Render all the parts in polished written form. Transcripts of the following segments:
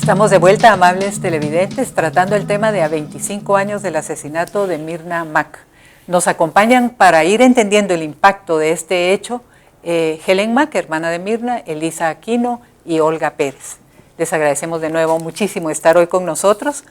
Estamos de vuelta, amables televidentes, tratando el tema de a 25 años del asesinato de Myrna Mac. Nos acompañan para ir entendiendo el impacto de este hecho Helen Mac, hermana de Myrna, Elisa Aquino y Olga Pérez. Les agradecemos de nuevo muchísimo estar hoy con nosotros.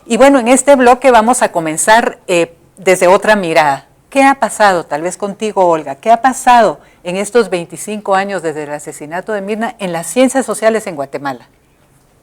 Y bueno, en este bloque vamos a comenzar desde otra mirada. ¿Qué ha pasado, tal vez contigo, Olga, qué ha pasado en estos 25 años desde el asesinato de Myrna en las ciencias sociales en Guatemala?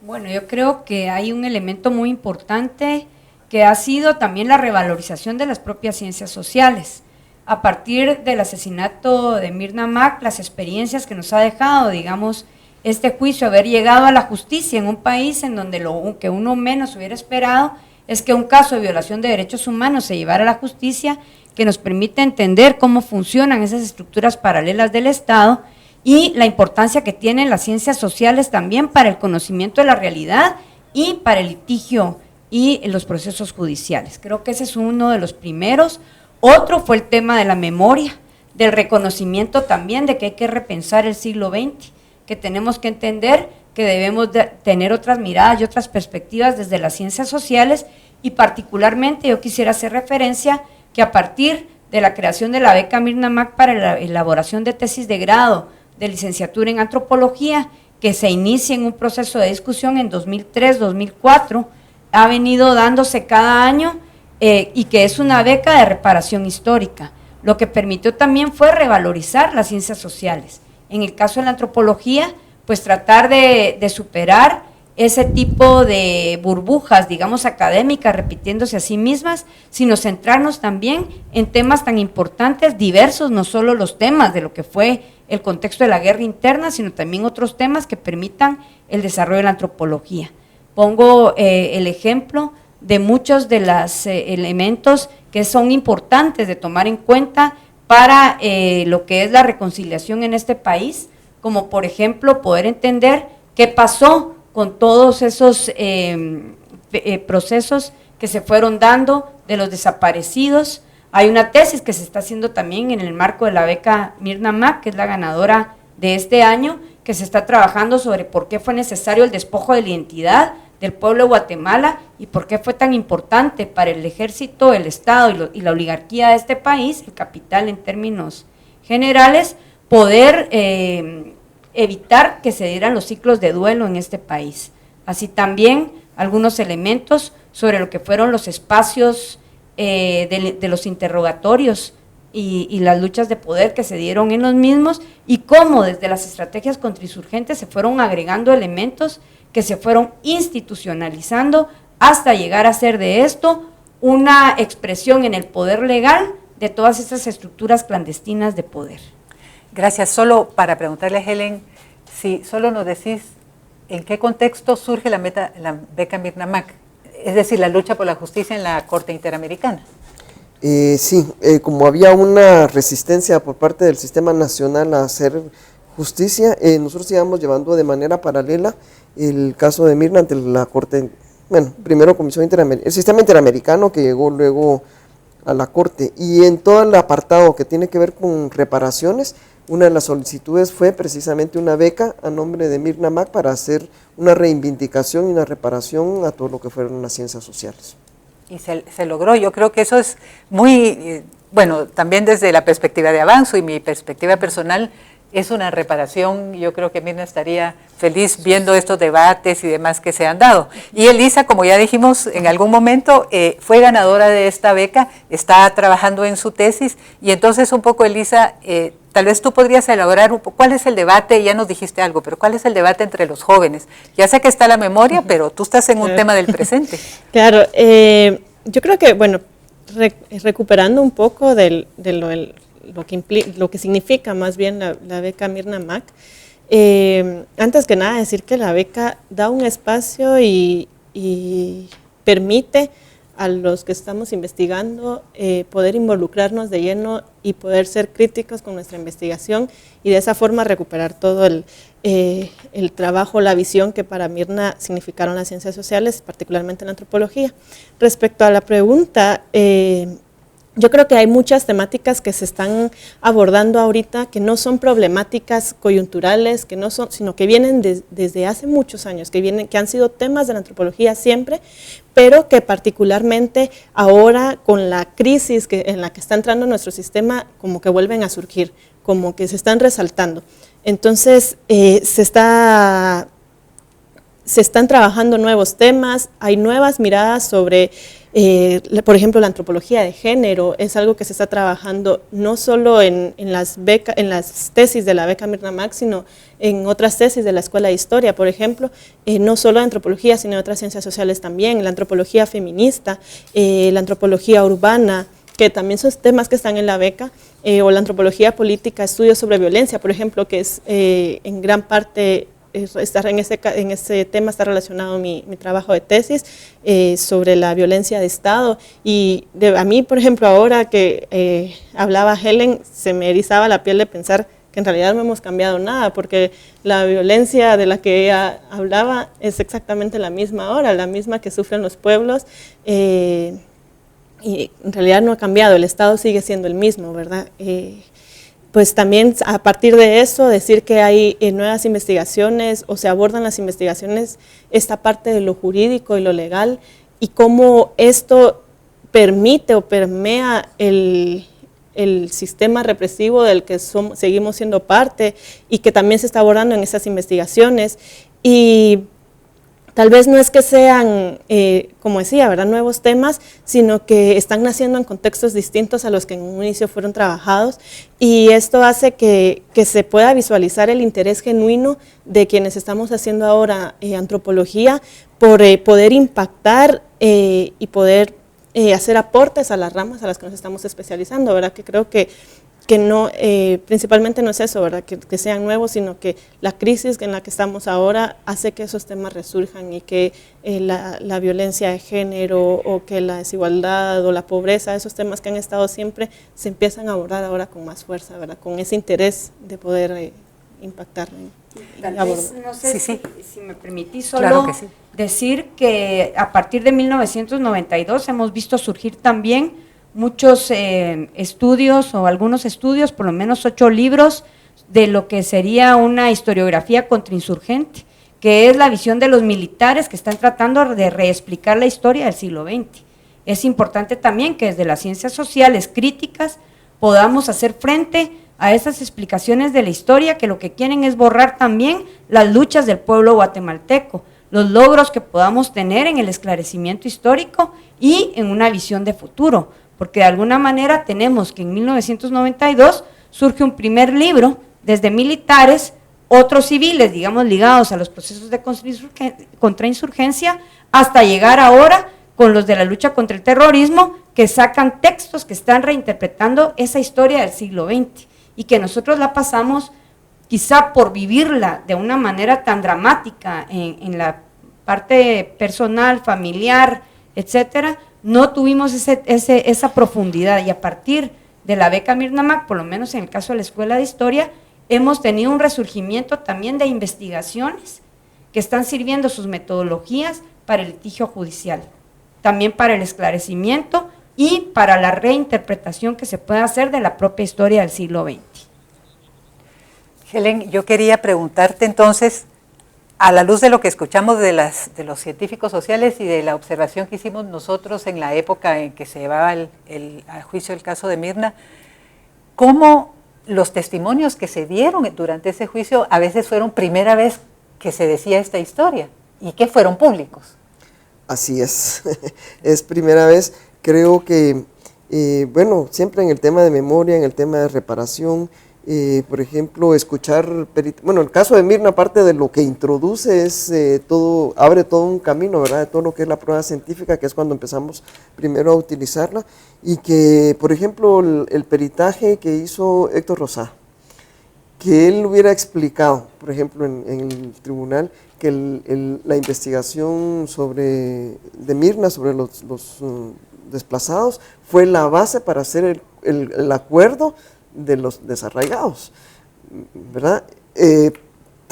Bueno, yo creo que hay un elemento muy importante que ha sido también la revalorización de las propias ciencias sociales. A partir del asesinato de Myrna Mac, las experiencias que nos ha dejado, digamos, este juicio, haber llegado a la justicia en un país en donde lo que uno menos hubiera esperado es que un caso de violación de derechos humanos se llevara a la justicia, que nos permite entender cómo funcionan esas estructuras paralelas del Estado y la importancia que tienen las ciencias sociales también para el conocimiento de la realidad y para el litigio y los procesos judiciales. Creo que ese es uno de los primeros. Otro fue el tema de la memoria, del reconocimiento también de que hay que repensar el siglo XX, que tenemos que entender que debemos de tener otras miradas y otras perspectivas desde las ciencias sociales, y particularmente yo quisiera hacer referencia que a partir de la creación de la beca Myrna Mac para la elaboración de tesis de grado de licenciatura en antropología, que se inicia en un proceso de discusión en 2003-2004, ha venido dándose cada año y que es una beca de reparación histórica. Lo que permitió también fue revalorizar las ciencias sociales. En el caso de la antropología, pues tratar de superar ese tipo de burbujas, digamos, académicas, repitiéndose a sí mismas, sino centrarnos también en temas tan importantes, diversos, no solo los temas de lo que fue el contexto de la guerra interna, sino también otros temas que permitan el desarrollo de la antropología. Pongo el ejemplo de muchos de los elementos que son importantes de tomar en cuenta para lo que es la reconciliación en este país, como por ejemplo poder entender qué pasó con todos esos procesos que se fueron dando de los desaparecidos. Hay una tesis que se está haciendo también en el marco de la beca Myrna Mac, que es la ganadora de este año, que se está trabajando sobre por qué fue necesario el despojo de la identidad del pueblo de Guatemala y por qué fue tan importante para el ejército, el Estado y la oligarquía de este país, el capital en términos generales, poder evitar que se dieran los ciclos de duelo en este país. Así también algunos elementos sobre lo que fueron los espacios de los interrogatorios y las luchas de poder que se dieron en los mismos, y cómo desde las estrategias contrainsurgentes se fueron agregando elementos que se fueron institucionalizando hasta llegar a ser de esto una expresión en el poder legal de todas estas estructuras clandestinas de poder. Gracias. Solo para preguntarle a Helen, si solo nos decís en qué contexto surge la beca Myrna Mac, es decir, la lucha por la justicia en la Corte Interamericana. Sí, como había una resistencia por parte del Sistema Nacional a hacer justicia, nosotros íbamos llevando de manera paralela el caso de Myrna ante la Corte, bueno, primero Comisión Interamericana, el Sistema Interamericano, que llegó luego a la Corte, y en todo el apartado que tiene que ver con reparaciones, una de las solicitudes fue precisamente una beca a nombre de Myrna Mac para hacer una reivindicación y una reparación a todo lo que fueron las ciencias sociales. Y se logró. Yo creo que eso es muy, bueno, también desde la perspectiva de Avanzo y mi perspectiva personal, es una reparación. Yo creo que Myrna estaría feliz viendo estos debates y demás que se han dado. Y Elisa, como ya dijimos en algún momento, fue ganadora de esta beca, está trabajando en su tesis, y entonces un poco, Elisa, tal vez tú podrías elaborar un poco, ¿cuál es el debate? Ya nos dijiste algo, pero ¿cuál es el debate entre los jóvenes? Ya sé que está la memoria, pero tú estás en un tema del presente. Claro, yo creo que, bueno, recuperando un poco lo que significa más bien la beca Myrna Mac, antes que nada decir que la beca da un espacio y permite a los que estamos investigando poder involucrarnos de lleno y poder ser críticos con nuestra investigación, y de esa forma recuperar todo el trabajo, la visión que para Myrna significaron las ciencias sociales, particularmente la antropología. Respecto a la pregunta, yo creo que hay muchas temáticas que se están abordando ahorita que no son problemáticas coyunturales, que no son, sino que vienen desde hace muchos años, que han sido temas de la antropología siempre, pero que particularmente ahora con la crisis en la que está entrando nuestro sistema, como que vuelven a surgir, como que se están resaltando. Entonces, se están trabajando nuevos temas, hay nuevas miradas sobre, por ejemplo, la antropología de género, es algo que se está trabajando no solo en las tesis de la beca Mirna Mac, sino en otras tesis de la Escuela de Historia, por ejemplo, no solo de antropología, sino de otras ciencias sociales también, la antropología feminista, la antropología urbana, que también son temas que están en la beca, o la antropología política, estudios sobre violencia, por ejemplo, que es en gran parte, en ese tema está relacionado mi trabajo de tesis sobre la violencia de Estado. Y a mí, por ejemplo, ahora que hablaba Helen, se me erizaba la piel de pensar que en realidad no hemos cambiado nada, porque la violencia de la que ella hablaba es exactamente la misma ahora, la misma que sufren los pueblos, y en realidad no ha cambiado, el Estado sigue siendo el mismo, ¿verdad? Pues también a partir de eso decir que hay nuevas investigaciones o se abordan las investigaciones, esta parte de lo jurídico y lo legal y cómo esto permite o permea el sistema represivo del que seguimos siendo parte y que también se está abordando en esas investigaciones. Y tal vez no es que sean, como decía, ¿verdad?, nuevos temas, sino que están naciendo en contextos distintos a los que en un inicio fueron trabajados, y esto hace que se pueda visualizar el interés genuino de quienes estamos haciendo ahora antropología por poder impactar y poder hacer aportes a las ramas a las que nos estamos especializando, ¿verdad? Que creo que no, principalmente no es eso, ¿verdad?, que sean nuevos, sino que la crisis en la que estamos ahora hace que esos temas resurjan y que la violencia de género o que la desigualdad o la pobreza, esos temas que han estado siempre, se empiezan a abordar ahora con más fuerza, ¿verdad?, con ese interés de poder impactar. Tal vez, no sé si me permitís solo claro que sí. decir que a partir de 1992 hemos visto surgir también muchos estudios o algunos estudios, por lo menos 8 libros, de lo que sería una historiografía contrainsurgente, que es la visión de los militares que están tratando de reexplicar la historia del siglo XX. Es importante también que desde las ciencias sociales críticas podamos hacer frente a esas explicaciones de la historia que lo que quieren es borrar también las luchas del pueblo guatemalteco, los logros que podamos tener en el esclarecimiento histórico y en una visión de futuro, porque de alguna manera tenemos que en 1992 surge un primer libro desde militares, otros civiles, digamos, ligados a los procesos de contrainsurgencia, hasta llegar ahora con los de la lucha contra el terrorismo, que sacan textos que están reinterpretando esa historia del siglo XX, y que nosotros la pasamos, quizá por vivirla de una manera tan dramática en la parte personal, familiar, etcétera, no tuvimos esa profundidad, y a partir de la beca Mirna Mac, por lo menos en el caso de la Escuela de Historia, hemos tenido un resurgimiento también de investigaciones que están sirviendo sus metodologías para el litigio judicial, también para el esclarecimiento y para la reinterpretación que se puede hacer de la propia historia del siglo XX. Helen, yo quería preguntarte entonces, a la luz de lo que escuchamos de los científicos sociales y de la observación que hicimos nosotros en la época en que se llevaba a juicio el caso de Mirna, ¿cómo los testimonios que se dieron durante ese juicio a veces fueron primera vez que se decía esta historia y que fueron públicos? Así es, es primera vez. Creo que, bueno, siempre en el tema de memoria, en el tema de reparación, por ejemplo, escuchar, bueno, el caso de Mirna, aparte de lo que introduce, es abre todo un camino, ¿verdad?, de todo lo que es la prueba científica, que es cuando empezamos primero a utilizarla, y que, por ejemplo, el peritaje que hizo Héctor Rosá, que él hubiera explicado, por ejemplo, en el tribunal, que la investigación de Mirna sobre los desplazados fue la base para hacer el acuerdo de los desarraigados, ¿verdad?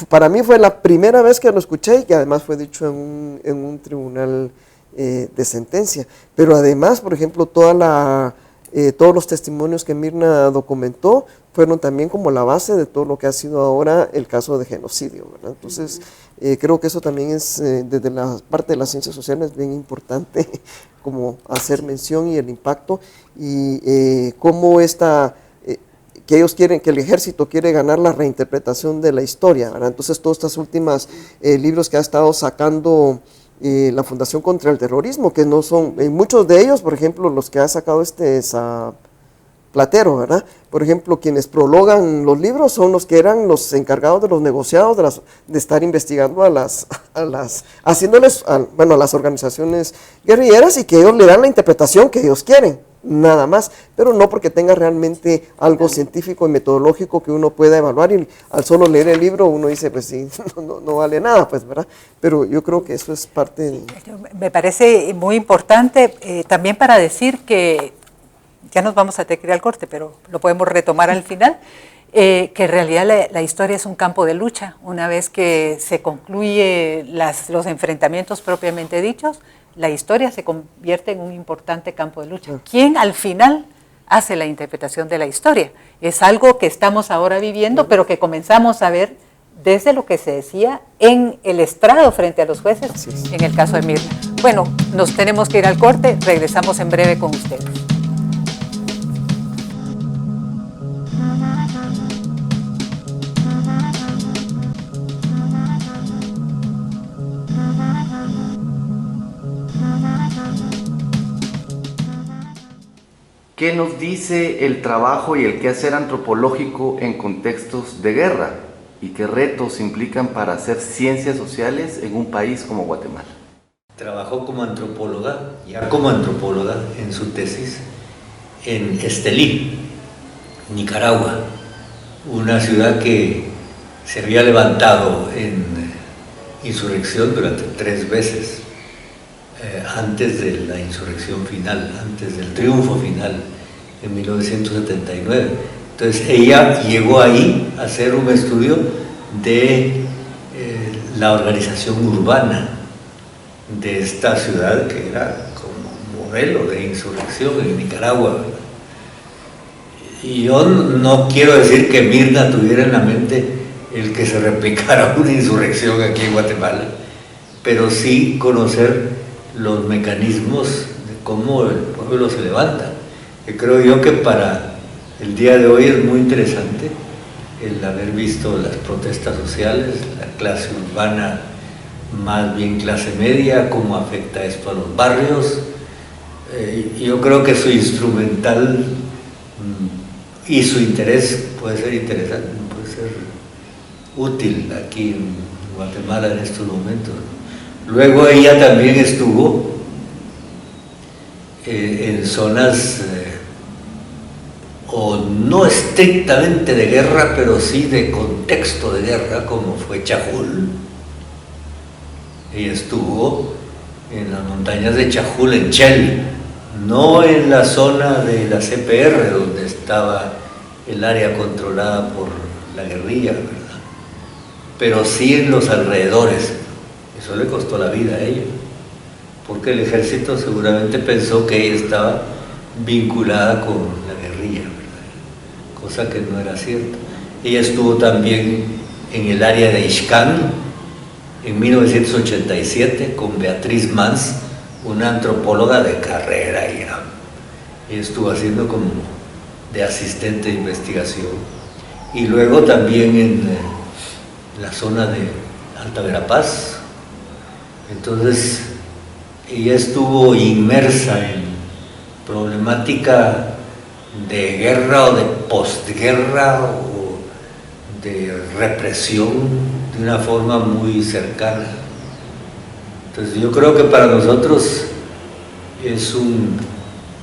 Para mí fue la primera vez que lo escuché y que además fue dicho en un tribunal de sentencia. Pero además, por ejemplo, toda todos los testimonios que Mirna documentó fueron también como la base de todo lo que ha sido ahora el caso de genocidio, ¿verdad? Entonces, creo que eso también es, desde la parte de las ciencias sociales, bien importante como hacer mención y el impacto y cómo que ellos quieren, que el ejército quiere ganar la reinterpretación de la historia, ¿verdad? Entonces, todos estos últimos libros que ha estado sacando la Fundación contra el Terrorismo, que no son, muchos de ellos, por ejemplo, los que ha sacado Platero, ¿verdad? Por ejemplo, quienes prologan los libros son los que eran los encargados de los negociados, de estar investigando a las organizaciones guerrilleras y que ellos le dan la interpretación que ellos quieren, nada más, pero no porque tenga realmente algo científico y metodológico que uno pueda evaluar y al solo leer el libro uno dice, pues sí, no vale nada, pues, ¿verdad? Pero yo creo que eso es parte de... Me parece muy importante también para decir que ya nos vamos a tener que ir al corte, pero lo podemos retomar al final, que en realidad la historia es un campo de lucha. Una vez que se concluye los enfrentamientos propiamente dichos, la historia se convierte en un importante campo de lucha. ¿Quién al final hace la interpretación de la historia? Es algo que estamos ahora viviendo, pero que comenzamos a ver desde lo que se decía en el estrado frente a los jueces, en el caso de Mirna. Bueno, nos tenemos que ir al corte, regresamos en breve con ustedes. ¿Qué nos dice el trabajo y el quehacer antropológico en contextos de guerra? ¿Y qué retos implican para hacer ciencias sociales en un país como Guatemala? Trabajó como antropóloga, ya como antropóloga, en su tesis en Estelí, Nicaragua, una ciudad que se había levantado en insurrección durante 3 veces. Antes de la insurrección final, antes del triunfo final en 1979. Entonces ella llegó ahí a hacer un estudio de la organización urbana de esta ciudad que era como modelo de insurrección en Nicaragua, ¿verdad? Y yo no quiero decir que Mirna tuviera en la mente el que se replicara una insurrección aquí en Guatemala, pero sí conocer los mecanismos de cómo el pueblo se levanta. Y creo yo que para el día de hoy es muy interesante el haber visto las protestas sociales, la clase urbana, más bien clase media, cómo afecta esto a los barrios. Yo creo que su instrumental y su interés puede ser interesante, puede ser útil aquí en Guatemala en estos momentos. Luego ella también estuvo en zonas o no estrictamente de guerra, pero sí de contexto de guerra, como fue Chajul. Ella estuvo en las montañas de Chajul, en Chel, no en la zona de la CPR, donde estaba el área controlada por la guerrilla, ¿verdad? Pero sí en los alrededores. Eso le costó la vida a ella, porque el ejército seguramente pensó que ella estaba vinculada con la guerrilla, ¿verdad? Cosa que no era cierta. Ella estuvo también en el área de Ixcán en 1987 con Beatriz Mans, una antropóloga de carrera. Ella estuvo haciendo como de asistente de investigación. Y luego también en la zona de Alta Verapaz. Entonces, ella estuvo inmersa en problemática de guerra o de postguerra o de represión de una forma muy cercana. Entonces, yo creo que para nosotros es un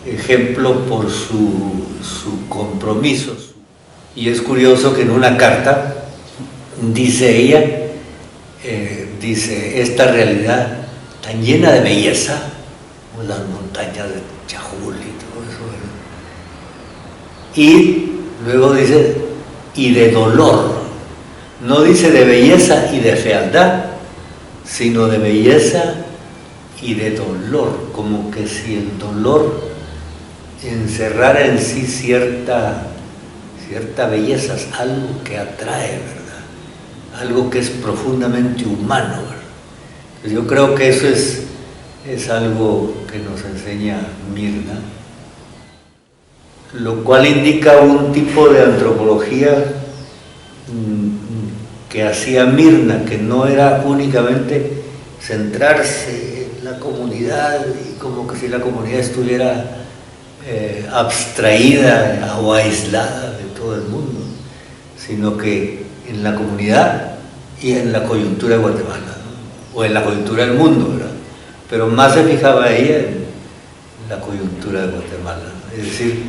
ejemplo por su compromiso. Y es curioso que en una carta dice ella, dice, esta realidad tan llena de belleza, como las montañas de Chajul y todo eso, ¿verdad? Y luego dice, y de dolor, no dice de belleza y de fealdad, sino de belleza y de dolor, como que si el dolor encerrar en sí cierta belleza, algo que atrae, ¿verdad? Algo que es profundamente humano, ¿verdad? Entonces yo creo que eso es algo que nos enseña Mirna, lo cual indica un tipo de antropología que hacía Mirna, que no era únicamente centrarse en la comunidad y como que si la comunidad estuviera abstraída o aislada de todo el mundo, sino que en la comunidad y en la coyuntura de Guatemala, ¿no? O en la coyuntura del mundo, ¿verdad? Pero más se fijaba ella en la coyuntura de Guatemala. Es decir,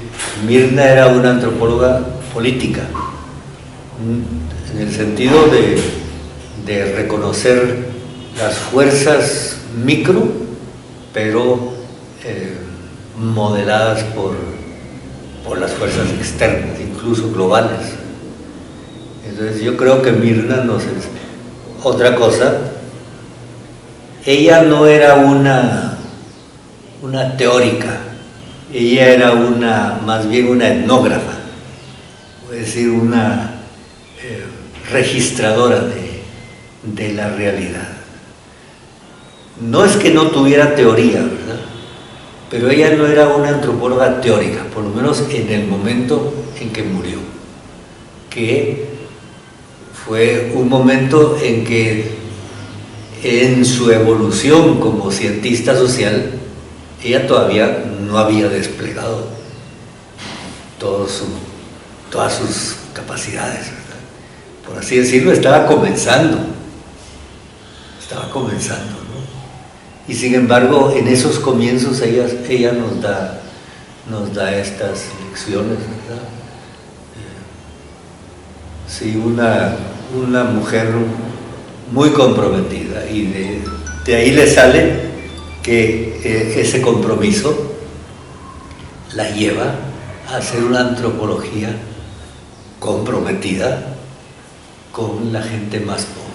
Mirna era una antropóloga política, en el sentido de reconocer las fuerzas micro, pero modeladas por las fuerzas externas, incluso globales. Entonces yo creo que Mirna nos es otra cosa. Ella no era una teórica, ella era más bien una etnógrafa, es decir, una registradora de la realidad. No es que no tuviera teoría, ¿verdad? Pero ella no era una antropóloga teórica, por lo menos en el momento en que murió, que fue un momento en que en su evolución como cientista social, ella todavía no había desplegado todas sus capacidades, ¿verdad? Por así decirlo, estaba comenzando, ¿no? Y sin embargo, en esos comienzos ella nos da estas lecciones, ¿verdad? Sí, una mujer muy comprometida, y de ahí le sale que ese compromiso la lleva a hacer una antropología comprometida con la gente más pobre.